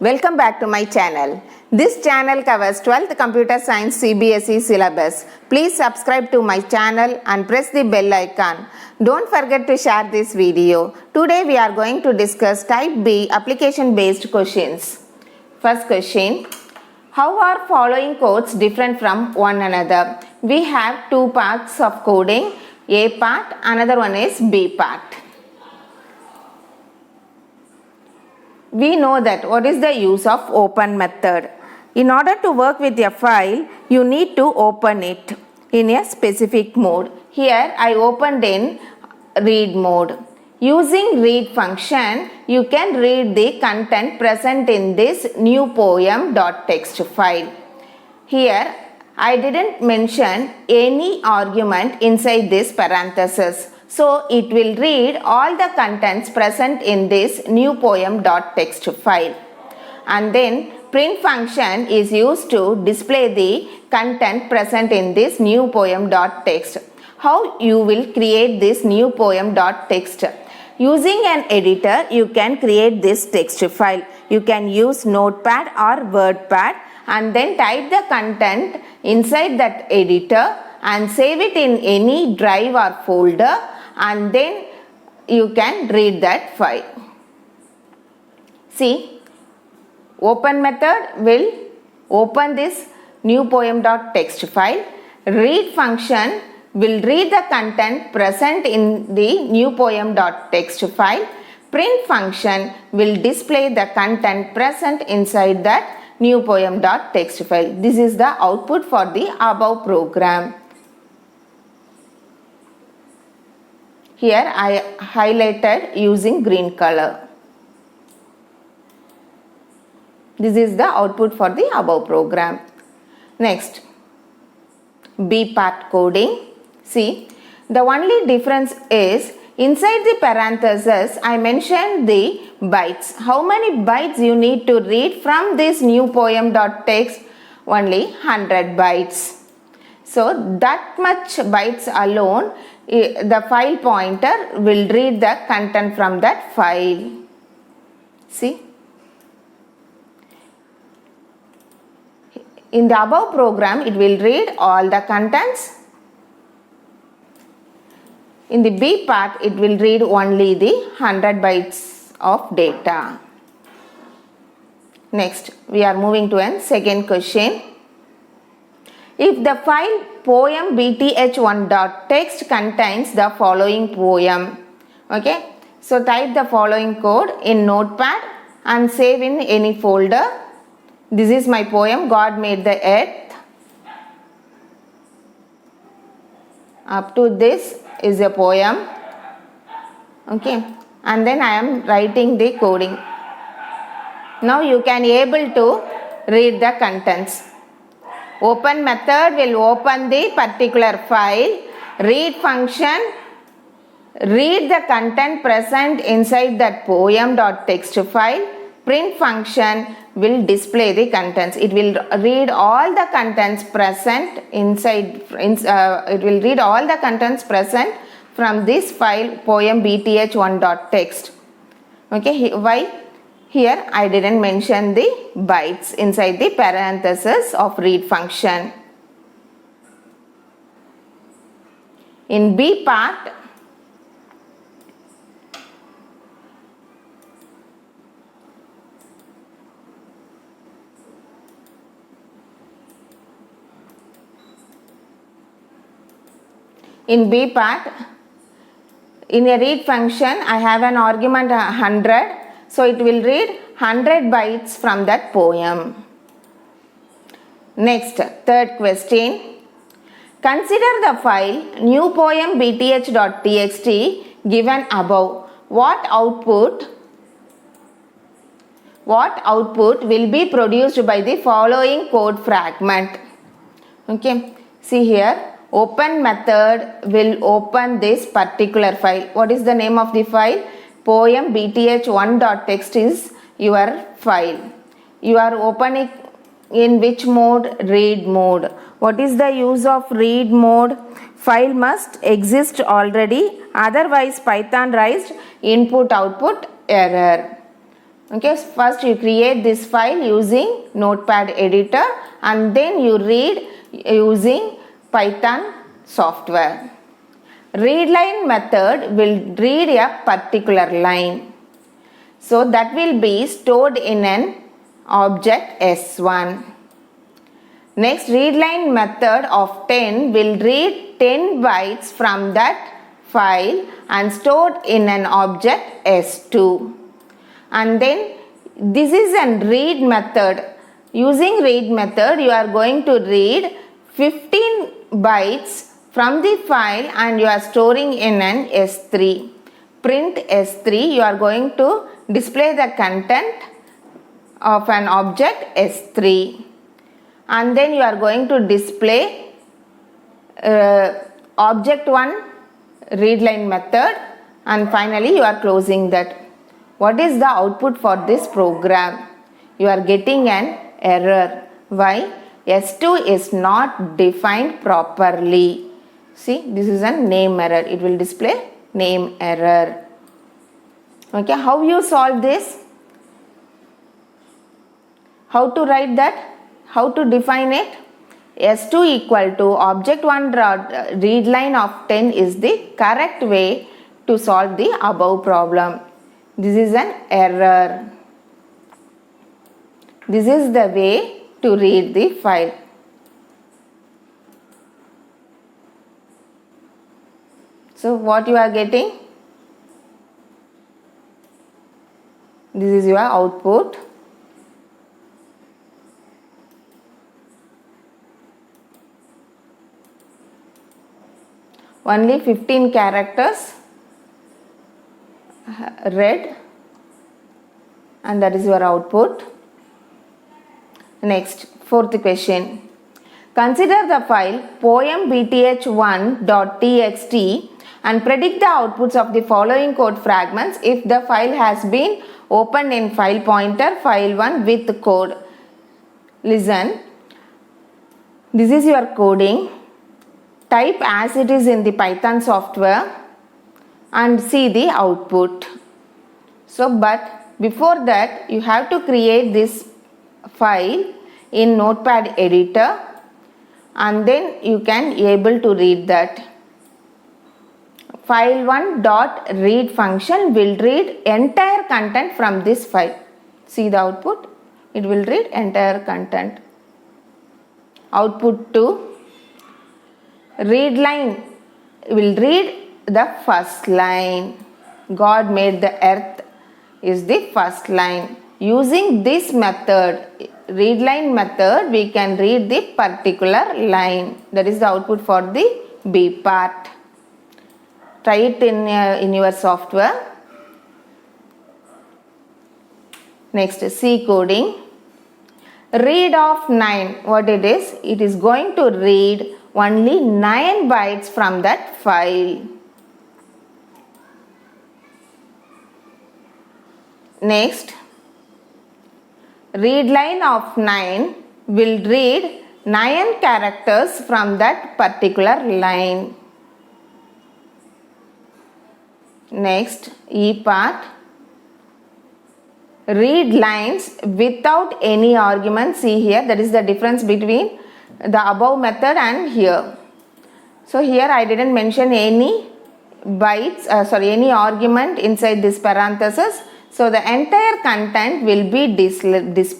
Welcome back to my channel. This channel covers 12th Computer Science CBSE syllabus. Please subscribe to my channel and press the bell icon. Don't forget to share this video. Today we are going to discuss Type B application based questions. First question. How are following codes different from one another? We have two parts of coding. A part, another one is B part. We know that what is the use of open method. In order to work with a file, you need to open it in a specific mode. Here I opened in read mode. Using read function, you can read the content present in this new poem.txt file. Here I didn't mention any argument inside this parenthesis. So it will read all the contents present in this new poem.txt file. And then print function is used to display the content present in this new poem.txt. How you will create this new poem.txt? Using an editor, you can create this text file. You can use Notepad or WordPad and then type the content inside that editor and save it in any drive or folder, and then you can read that file. See, open method will open this new poem.txt file. Read function will read the content present in the new poem.txt file. Print function will display the content present inside that new poem.txt file. This is the output for the above program. Here I highlighted using green color. This is the output for the above program. Next, B part coding. See, the only difference is inside the parentheses I mentioned the bytes. How many bytes you need to read from this new poem.txt? Only 100 bytes. So that much bytes alone, the file pointer will read the content from that file. See, in the above program it will read all the contents. In the B part it will read only the 100 bytes of data. Next, we are moving to a second question. If the file poem bth1.txt contains the following poem, okay, so type the following code in Notepad and save in any folder. This is my poem, God made the earth. Up to this is a poem, okay, and then I am writing the coding. Now you can able to read the contents. Open method will open the particular file. Read function read the content present inside that poem.txt file. Print function will display the contents. It will read all the contents present inside. It will read all the contents present from this file poem bth1.txt. Okay, why? Here I didn't mention the bytes inside the parenthesis of read function. In B part, in a read function I have an argument 100. So it will read 100 bytes from that poem. Next, third question. Consider the file new poem bth.txt given above. What output will be produced by the following code fragment? Okay, see here, open method will open this particular file. What is the name of the file? Poem bth1.txt is your file. You are opening in which mode? Read mode. What is the use of read mode? File must exist already, otherwise Python raised input output error. Okay, first you create this file using Notepad editor and then you read using Python software. Readline method will read a particular line. So that will be stored in an object S1. Next, readline method of 10 will read 10 bytes from that file and stored in an object S2. And then this is a read method. Using read method, you are going to read 15 bytes from the file and you are storing in an S3. Print S3, you are going to display the content of an object S3. And then you are going to display object 1 readline method, and finally you are closing that. What is the output for this program? You are getting an error. Why? S2 is not defined properly. See, this is a name error. It will display name error. Okay, how you solve this? How to write that? How to define it? S2 equal to object 1 readline of 10 is the correct way to solve the above problem. This is an error. This is the way to read the file. So what you are getting? This is your output. Only 15 characters read, and that is your output. Next, fourth question. Consider the file poembth1.txt and predict the outputs of the following code fragments if the file has been opened in file pointer file1 with code. Listen, this is your coding. Type as it is in the Python software and see the output. So, but before that you have to create this file in Notepad editor and then you can able to read that. File1.read function will read entire content from this file. See the output? It will read entire content. Output 2. Read line will read the first line. God made the earth is the first line. Using this method, read line method, we can read the particular line. That is the output for the B part. Try it in your software. Next, C coding. Read of 9. What it is? It is going to read only 9 bytes from that file. Next, read line of 9 will read 9 characters from that particular line. Next, E part. Read lines without any argument. See here, that is the difference between the above method and here. So here I didn't mention any bytes, any argument inside this parenthesis. So the entire content will be displayed. This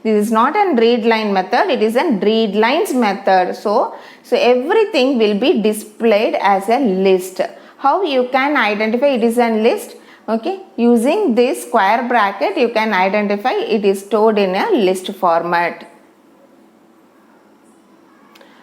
is not a read line method, it is a read lines method. So everything will be displayed as a list. How you can identify it is a list? Okay, using this square bracket you can identify it is stored in a list format.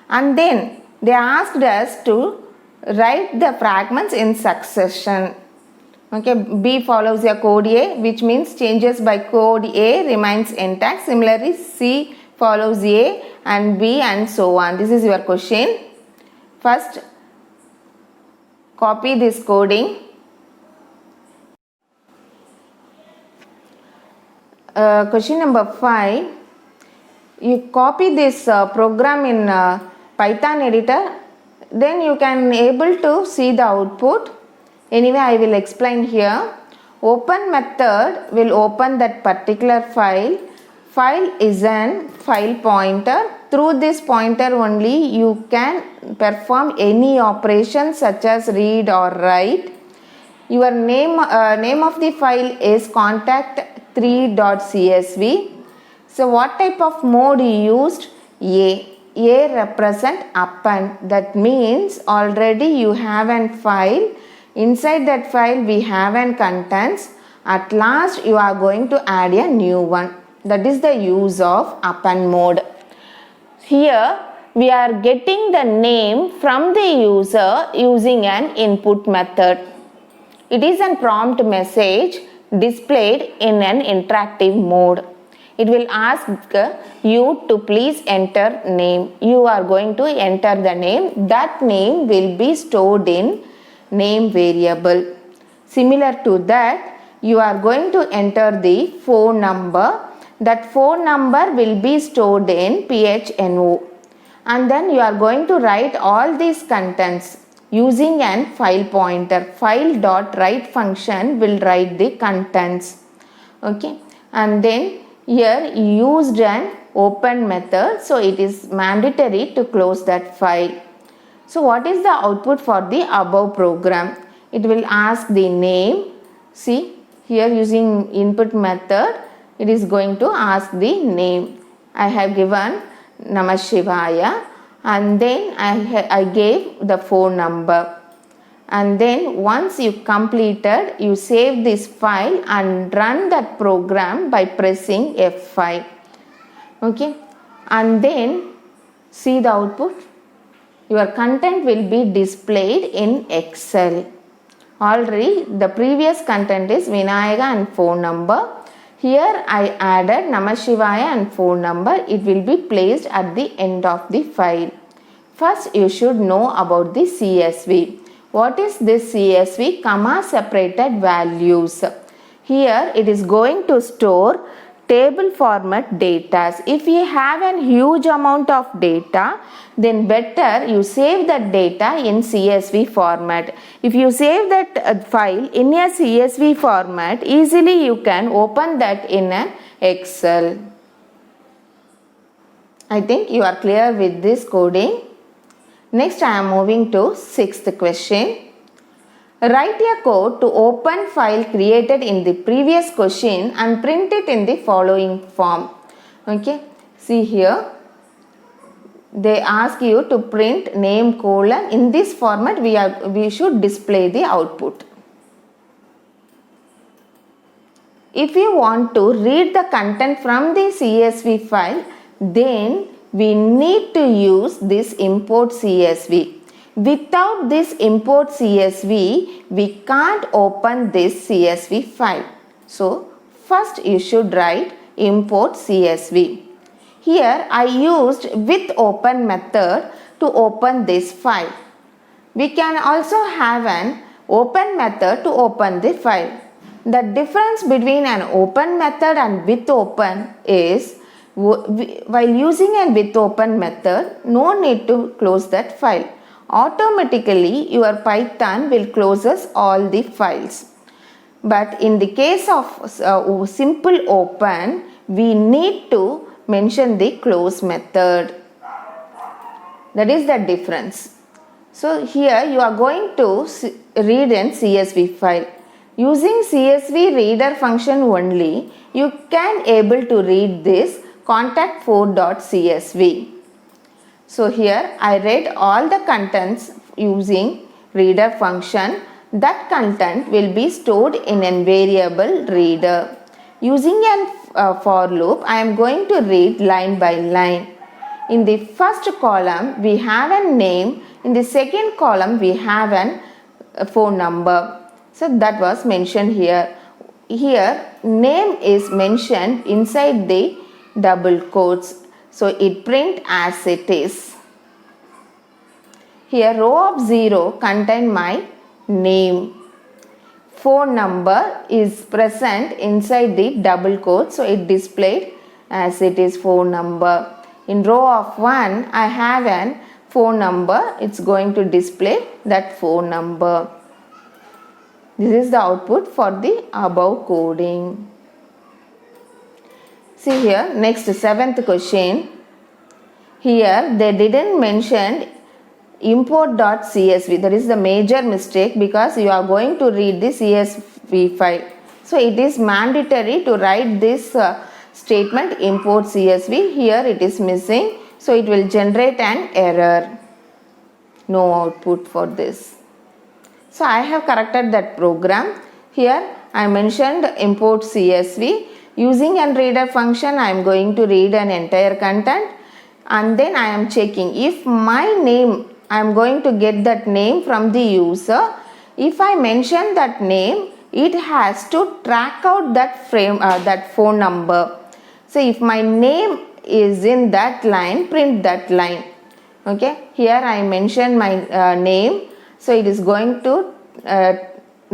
And then they asked us to write the fragments in succession. Okay, B follows a code A, which means changes by code A remains intact. Similarly, C follows A and B and so on. This is your question. First, copy this coding. Question number 5. You copy this program in Python editor, then you can able to see the output. Anyway, I will explain here. Open method will open that particular file. File is an file pointer. Through this pointer only you can perform any operation such as read or write. Your name of the file is contact3.csv. So what type of mode you used? A represent append. That means already you have an file. Inside that file we have an contents. At last you are going to add a new one. That is the use of append mode. Here we are getting the name from the user using an input method. It is a prompt message displayed in an interactive mode. It will ask you to please enter name. You are going to enter the name. That name will be stored in name variable. Similar to that, you are going to enter the phone number. That phone number will be stored in PHNO. And then you are going to write all these contents using an file pointer. File.write function will write the contents. Okay. And then here used an open method. So it is mandatory to close that file. So what is the output for the above program? It will ask the name. See here using input method, it is going to ask the name. I have given Namah Shivaya and then I gave the phone number. And then once you completed, you save this file and run that program by pressing F5. Okay. And then see the output. Your content will be displayed in Excel. Already the previous content is Vinayaga and phone number. Here I added Namah Shivaya and phone number. It will be placed at the end of the file. First you should know about the CSV. What is this CSV? Comma separated values. Here it is going to store table format data. If you have a huge amount of data, then better you save that data in CSV format. If you save that file in a CSV format, easily you can open that in an Excel. I think you are clear with this coding. Next I am moving to 6th question. Write a code to open file created in the previous question and print it in the following form. Okay. See here. They ask you to print name colon. In this format we should display the output. If you want to read the content from the CSV file, then we need to use this import CSV. Without this import CSV, we can't open this CSV file. So, first you should write import CSV. Here I used with open method to open this file. We can also have an open method to open the file. The difference between an open method and with open is while using a with open method, no need to close that file. Automatically your Python will closes all the files. But in the case of simple open, we need to mention the close method. That is the difference. So here you are going to read in CSV file. Using CSV reader function only, you can able to read this contact4.csv. So here I read all the contents using reader function. That content will be stored in a variable reader. Using a for loop, I am going to read line by line. In the first column we have a name. In the second column we have a phone number. So that was mentioned here. Here name is mentioned inside the double quotes. So it print as it is. Here row of 0 contain my name. Phone number is present inside the double quote. So it displayed as it is phone number. In row of 1 I have an phone number. It's going to display that phone number. This is the output for the above coding. See here, next 7th question. Here they didn't mention import.csv. That is the major mistake because you are going to read the CSV file. So it is mandatory to write this statement import CSV. Here it is missing. So it will generate an error. No output for this. So I have corrected that program. Here I mentioned import CSV. Using an reader function, I am going to read an entire content, and then I am checking if my name, I am going to get that name from the user. If I mention that name, it has to track out that that phone number. So if my name is in that line, print that line. Okay, here I mention my name, so it is going to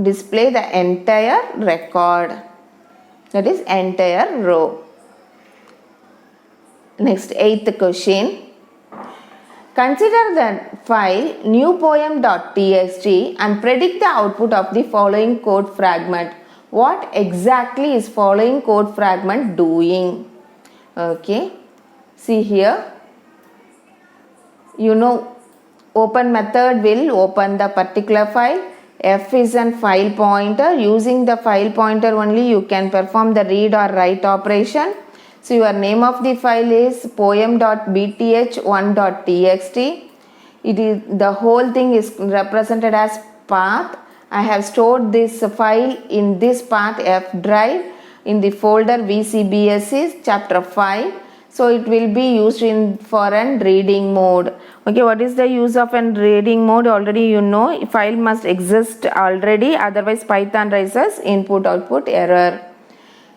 display the entire record, that is entire row. Next, 8th question. Consider the file newpoem.txt and predict the output of the following code fragment. What exactly is following code fragment doing? Okay, see here. You know, open method will open the particular file. F is a file pointer. Using the file pointer only you can perform the read or write operation. So your name of the file is poem.bth1.txt. It is, the whole thing is represented as path. I have stored this file in this path F drive in the folder VCBS's chapter 5. So it will be used for an reading mode. Okay, what is the use of an reading mode? Already you know, file must exist already, otherwise Python raises input output error.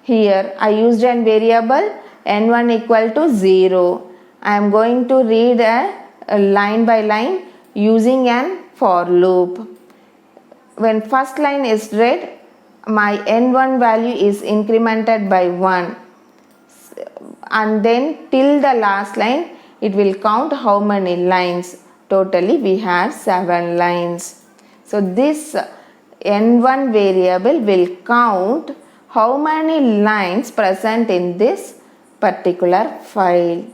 Here I used an variable n1 equal to 0. I am going to read a line by line using an for loop. When first line is read, my n1 value is incremented by 1, and then till the last line it will count how many lines. Totally we have 7 lines. So this n1 variable will count how many lines present in this particular file.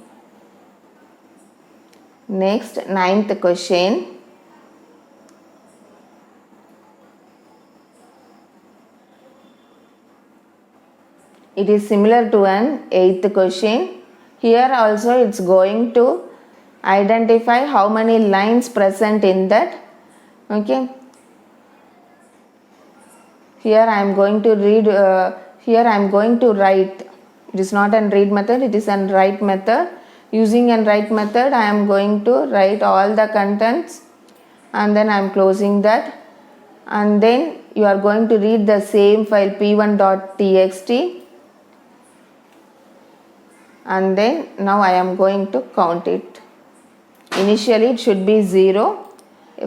Next, 9th question. It is similar to an 8th question. Here also it's going to identify how many lines present in that. Okay. Here I am going to read, here I am going to write. It is not an read method, it is an write method. Using an write method, I am going to write all the contents, and then I am closing that. And then you are going to read the same file p1.txt. And then now I am going to count it. Initially it should be 0.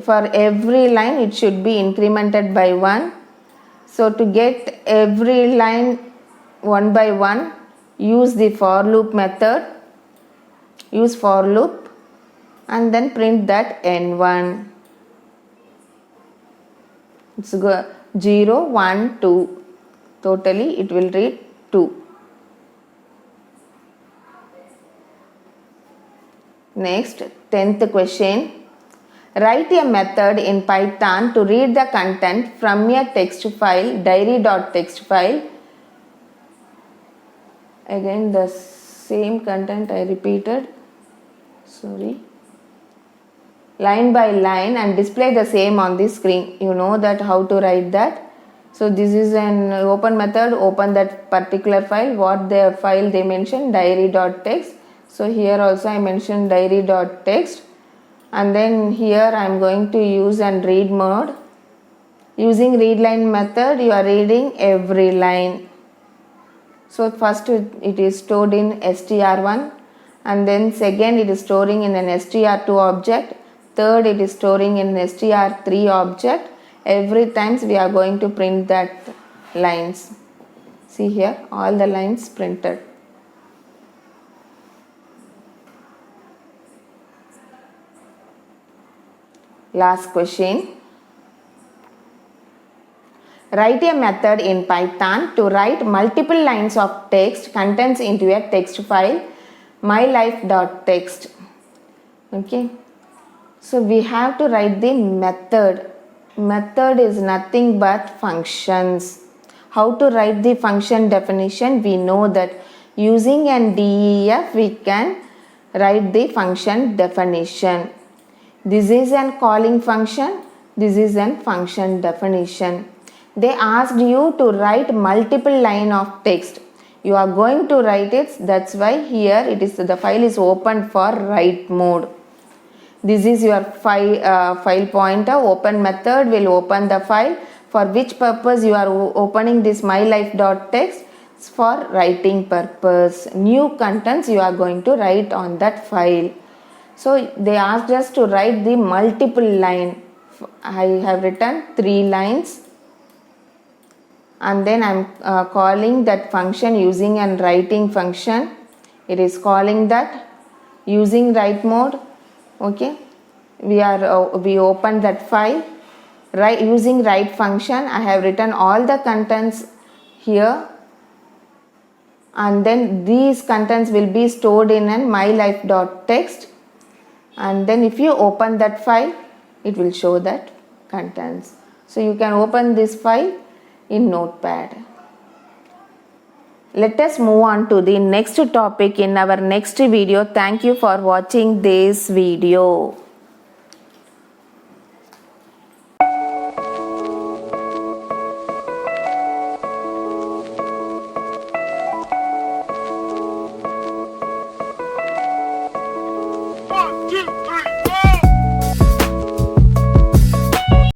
For every line it should be incremented by 1. So to get every line one by one, use the for loop method. Use for loop and then print that n1. It's 0, 1, 2. Totally it will read 2. Next, 10th question. Write a method in Python to read the content from a text file, diary.txt file. Again the same content I repeated. Sorry. Line by line, and display the same on the screen. You know that how to write that. So this is an open method. Open that particular file. What the file they mentioned, diary.txt. So here also I mentioned diary.txt, and then here I am going to use an read mode. Using read line method, you are reading every line. So first it is stored in str1, and then second it is storing in an str2 object. Third it is storing in str3 object. Every times we are going to print that lines. See here, all the lines printed. Last question. Write a method in Python to write multiple lines of text contents into a text file mylife.txt. Okay, so we have to write the method. Method is nothing but functions. How to write the function definition? We know that using an def we can write the function definition. This is an calling function, this is an function definition. They asked you to write multiple line of text. You are going to write it, that's why here it is, the file is open for write mode. This is your file pointer. Open method will open the file. For which purpose you are opening this mylife.txt? For writing purpose. New contents you are going to write on that file. So they asked us to write the multiple line. I have written 3 lines, and then I am calling that function using an writing function. It is calling that using write mode. Okay, we open that file. Using write function, I have written all the contents here, and then these contents will be stored in an mylife.txt, and then if you open that file, it will show that contents. So you can open this file in Notepad. Let us move on to the next topic in our next video. Thank you for watching this video.